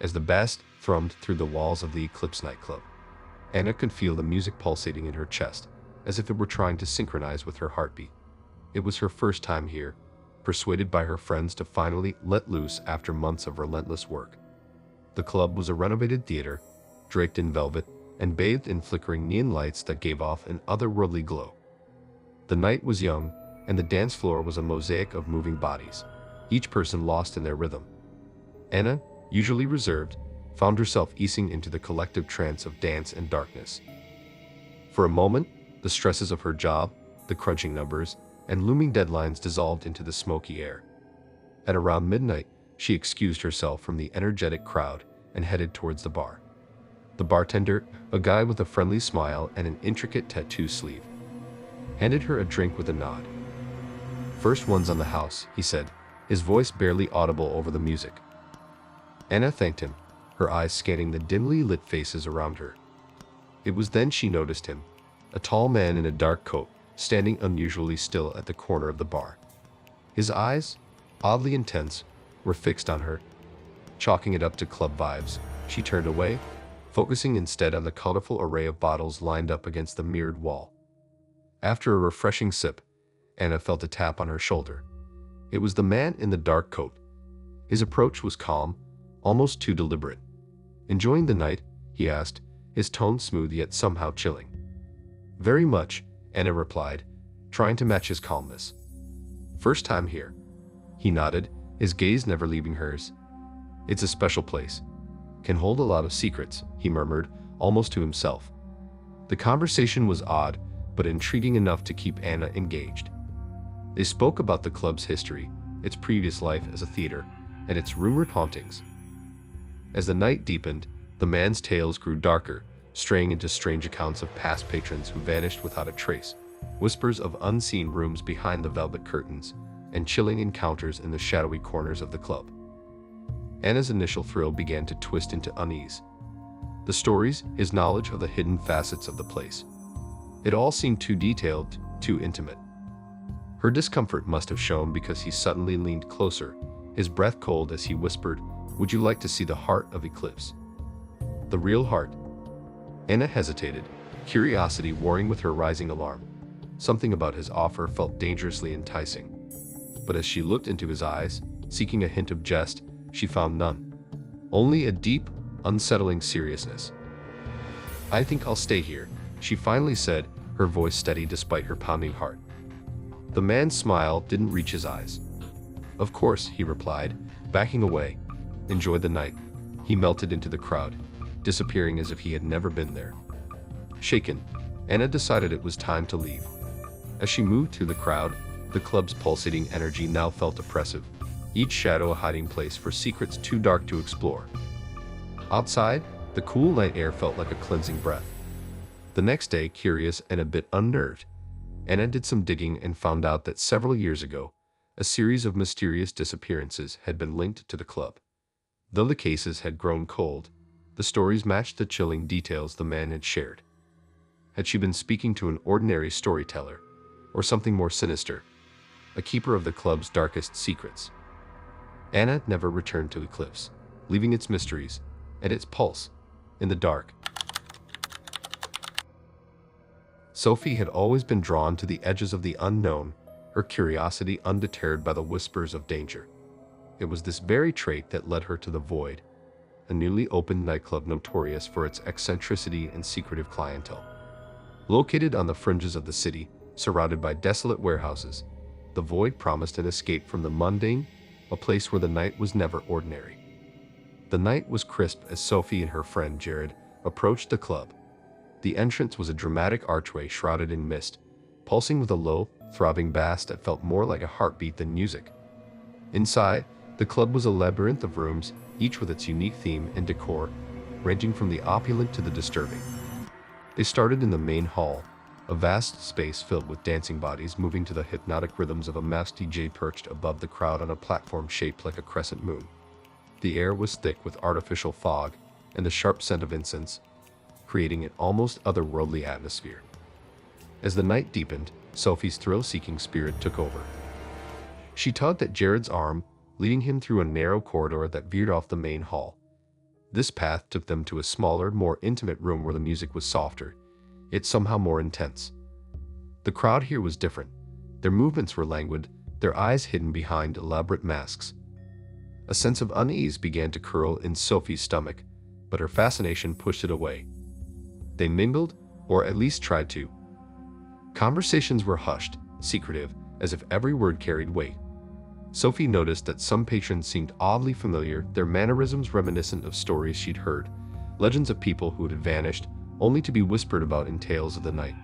As the bass thrummed through the walls of the Eclipse nightclub, Anna could feel the music pulsating in her chest, as if it were trying to synchronize with her heartbeat. It was her first time here, persuaded by her friends to finally let loose after months of relentless work. The club was a renovated theater, draped in velvet and bathed in flickering neon lights that gave off an otherworldly glow. The night was young, and the dance floor was a mosaic of moving bodies, each person lost in their rhythm. Anna, usually reserved, found herself easing into the collective trance of dance and darkness. For a moment, the stresses of her job, the crunching numbers, and looming deadlines dissolved into the smoky air. At around midnight, she excused herself from the energetic crowd and headed towards the bar. The bartender, a guy with a friendly smile and an intricate tattoo sleeve, handed her a drink with a nod. "First one's on the house," he said, his voice barely audible over the music. Anna thanked him, her eyes scanning the dimly lit faces around her. It was then she noticed him, a tall man in a dark coat, standing unusually still at the corner of the bar. His eyes, oddly intense, were fixed on her. Chalking it up to club vibes, she turned away, focusing instead on the colorful array of bottles lined up against the mirrored wall. After a refreshing sip, Anna felt a tap on her shoulder. It was the man in the dark coat. His approach was calm, almost too deliberate. "Enjoying the night?" he asked, his tone smooth yet somehow chilling. "Very much," Anna replied, trying to match his calmness. "First time here?" He nodded, his gaze never leaving hers. "It's a special place. Can hold a lot of secrets," he murmured, almost to himself. The conversation was odd, but intriguing enough to keep Anna engaged. They spoke about the club's history, its previous life as a theater, and its rumored hauntings. As the night deepened, the man's tales grew darker, straying into strange accounts of past patrons who vanished without a trace, whispers of unseen rooms behind the velvet curtains, and chilling encounters in the shadowy corners of the club. Anna's initial thrill began to twist into unease. The stories, his knowledge of the hidden facets of the place. It all seemed too detailed, too intimate. Her discomfort must have shown because he suddenly leaned closer, his breath cold as he whispered, "Would you like to see the heart of Eclipse?" The real heart? Anna hesitated, curiosity warring with her rising alarm. Something about his offer felt dangerously enticing. But as she looked into his eyes, seeking a hint of jest, she found none. Only a deep, unsettling seriousness. "I think I'll stay here," she finally said, her voice steady despite her pounding heart. The man's smile didn't reach his eyes. "Of course," he replied, backing away. "Enjoy the night." He melted into the crowd, disappearing as if he had never been there. Shaken, Anna decided it was time to leave. As she moved through the crowd, the club's pulsating energy now felt oppressive, each shadow a hiding place for secrets too dark to explore. Outside, the cool night air felt like a cleansing breath. The next day, curious and a bit unnerved, Anna did some digging and found out that several years ago, a series of mysterious disappearances had been linked to the club. Though the cases had grown cold, the stories matched the chilling details the man had shared. Had she been speaking to an ordinary storyteller, or something more sinister, a keeper of the club's darkest secrets? Anna never returned to Eclipse, leaving its mysteries and its pulse in the dark. Sophie had always been drawn to the edges of the unknown, her curiosity undeterred by the whispers of danger. It was this very trait that led her to the Void, a newly opened nightclub notorious for its eccentricity and secretive clientele. Located on the fringes of the city, surrounded by desolate warehouses, the Void promised an escape from the mundane, a place where the night was never ordinary. The night was crisp as Sophie and her friend Jared approached the club. The entrance was a dramatic archway shrouded in mist, pulsing with a low, throbbing bass that felt more like a heartbeat than music. Inside, the club was a labyrinth of rooms, each with its unique theme and decor, ranging from the opulent to the disturbing. They started in the main hall, a vast space filled with dancing bodies moving to the hypnotic rhythms of a masked DJ perched above the crowd on a platform shaped like a crescent moon. The air was thick with artificial fog and the sharp scent of incense, creating an almost otherworldly atmosphere. As the night deepened, Sophie's thrill-seeking spirit took over. She tugged at Jared's arm, leading him through a narrow corridor that veered off the main hall. This path took them to a smaller, more intimate room where the music was softer, yet somehow more intense. The crowd here was different. Their movements were languid, their eyes hidden behind elaborate masks. A sense of unease began to curl in Sophie's stomach, but her fascination pushed it away. They mingled, or at least tried to. Conversations were hushed, secretive, as if every word carried weight. Sophie noticed that some patrons seemed oddly familiar, their mannerisms reminiscent of stories she'd heard, legends of people who had vanished, only to be whispered about in tales of the night.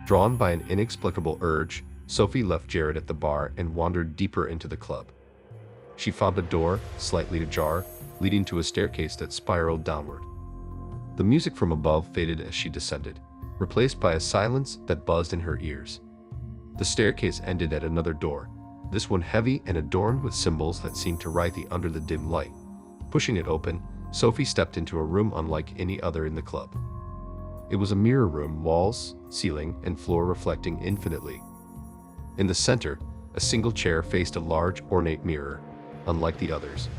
Drawn by an inexplicable urge, Sophie left Jared at the bar and wandered deeper into the club. She found a door, slightly ajar, leading to a staircase that spiraled downward. The music from above faded as she descended, replaced by a silence that buzzed in her ears. The staircase ended at another door, this one heavy and adorned with symbols that seemed to writhe under the dim light. Pushing it open, Sophie stepped into a room unlike any other in the club. It was a mirror room, walls, ceiling, and floor reflecting infinitely. In the center, a single chair faced a large, ornate mirror, unlike the others.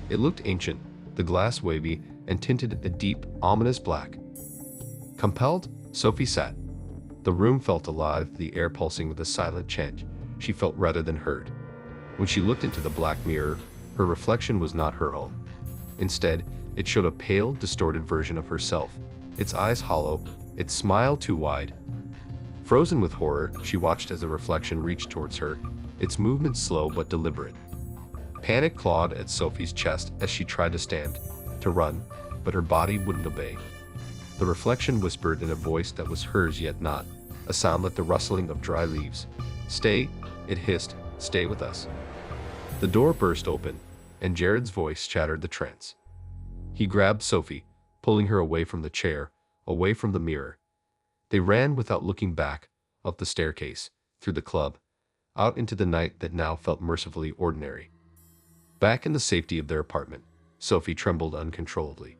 It looked ancient, the glass wavy, and tinted a deep, ominous black. Compelled, Sophie sat. The room felt alive, the air pulsing with a silent chant she felt rather than heard. When she looked into the black mirror, her reflection was not her own. Instead, it showed a pale, distorted version of herself, its eyes hollow, its smile too wide. Frozen with horror, she watched as the reflection reached towards her, its movements slow but deliberate. Panic clawed at Sophie's chest as she tried to stand, to run, but her body wouldn't obey. The reflection whispered in a voice that was hers yet not, a sound like the rustling of dry leaves. "Stay," it hissed, "stay with us." The door burst open, and Jared's voice shattered the trance. He grabbed Sophie, pulling her away from the chair, away from the mirror. They ran without looking back, up the staircase, through the club, out into the night that now felt mercifully ordinary. Back in the safety of their apartment, Sophie trembled uncontrollably.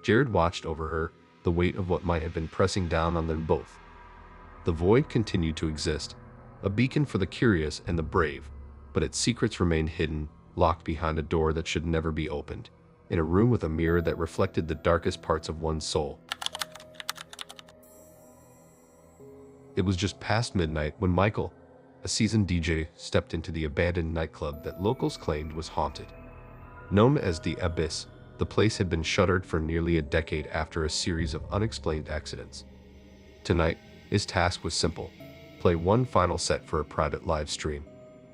Jared watched over her, the weight of what might have been pressing down on them both. The void continued to exist, a beacon for the curious and the brave, but its secrets remained hidden, locked behind a door that should never be opened, in a room with a mirror that reflected the darkest parts of one's soul. It was just past midnight when Michael, a seasoned DJ, stepped into the abandoned nightclub that locals claimed was haunted. Known as the Abyss, the place had been shuttered for nearly a decade after a series of unexplained accidents. Tonight, his task was simple: play one final set for a private live stream,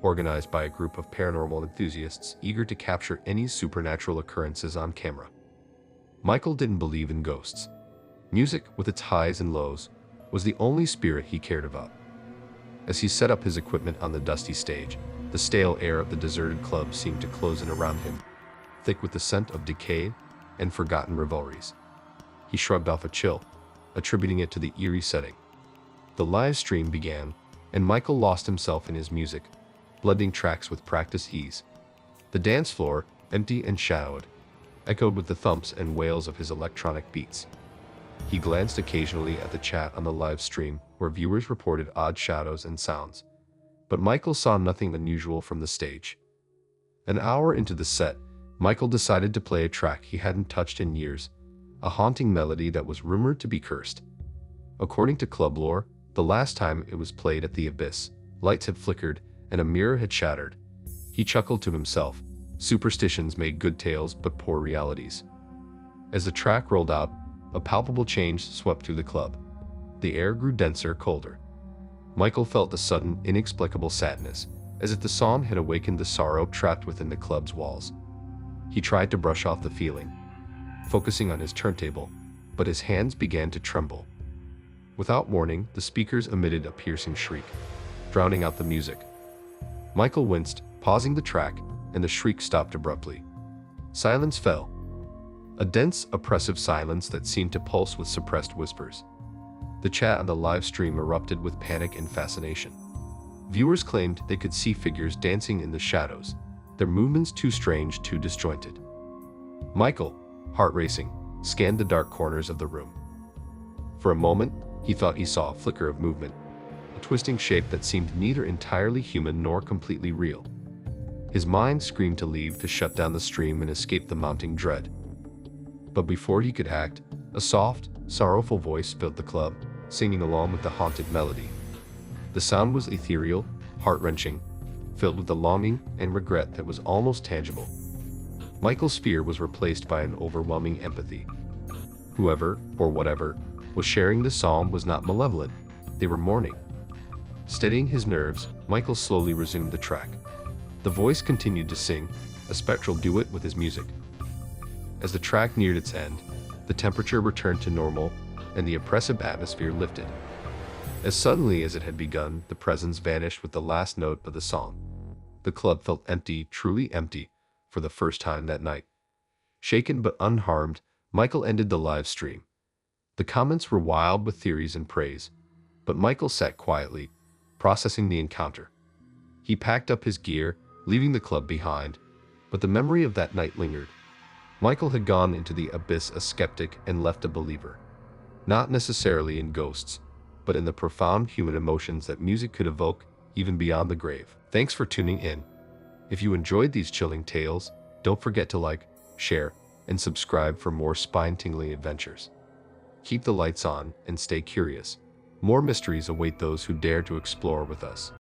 organized by a group of paranormal enthusiasts eager to capture any supernatural occurrences on camera. Michael didn't believe in ghosts. Music, with its highs and lows, was the only spirit he cared about. As he set up his equipment on the dusty stage, the stale air of the deserted club seemed to close in around him, thick with the scent of decay and forgotten revelries. He shrugged off a chill, attributing it to the eerie setting. The live stream began, and Michael lost himself in his music, blending tracks with practiced ease. The dance floor, empty and shadowed, echoed with the thumps and wails of his electronic beats. He glanced occasionally at the chat on the live stream, where viewers reported odd shadows and sounds. But Michael saw nothing unusual from the stage. An hour into the set, Michael decided to play a track he hadn't touched in years, a haunting melody that was rumored to be cursed. According to club lore, the last time it was played at the Abyss, lights had flickered and a mirror had shattered. He chuckled to himself. Superstitions made good tales but poor realities. As the track rolled out, a palpable change swept through the club. The air grew denser, colder. Michael felt a sudden, inexplicable sadness, as if the song had awakened the sorrow trapped within the club's walls. He tried to brush off the feeling, focusing on his turntable, but his hands began to tremble. Without warning, the speakers emitted a piercing shriek, drowning out the music. Michael winced, pausing the track, and the shriek stopped abruptly. Silence fell. A dense, oppressive silence that seemed to pulse with suppressed whispers. The chat on the live stream erupted with panic and fascination. Viewers claimed they could see figures dancing in the shadows, their movements too strange, too disjointed. Michael, heart racing, scanned the dark corners of the room. For a moment, He thought he saw a flicker of movement, a twisting shape that seemed neither entirely human nor completely real. His mind screamed to leave to shut down the stream and escape the mounting dread. But before he could act, a soft, sorrowful voice filled the club, singing along with the haunted melody. The sound was ethereal, heart-wrenching, filled with a longing and regret that was almost tangible. Michael's fear was replaced by an overwhelming empathy. Whoever, or whatever, was sharing this psalm was not malevolent, they were mourning. Steadying his nerves, Michael slowly resumed the track. The voice continued to sing, a spectral duet with his music. As the track neared its end, the temperature returned to normal, and the oppressive atmosphere lifted. As suddenly as it had begun, the presence vanished with the last note of the song. The club felt empty, truly empty, for the first time that night. Shaken but unharmed, Michael ended the live stream. The comments were wild with theories and praise, but Michael sat quietly, processing the encounter. He packed up his gear, leaving the club behind, but the memory of that night lingered. Michael had gone into the abyss a skeptic and left a believer. Not necessarily in ghosts, but in the profound human emotions that music could evoke, even beyond the grave. Thanks for tuning in. If you enjoyed these chilling tales, don't forget to like, share, and subscribe for more spine-tingling adventures. Keep the lights on and stay curious. More mysteries await those who dare to explore with us.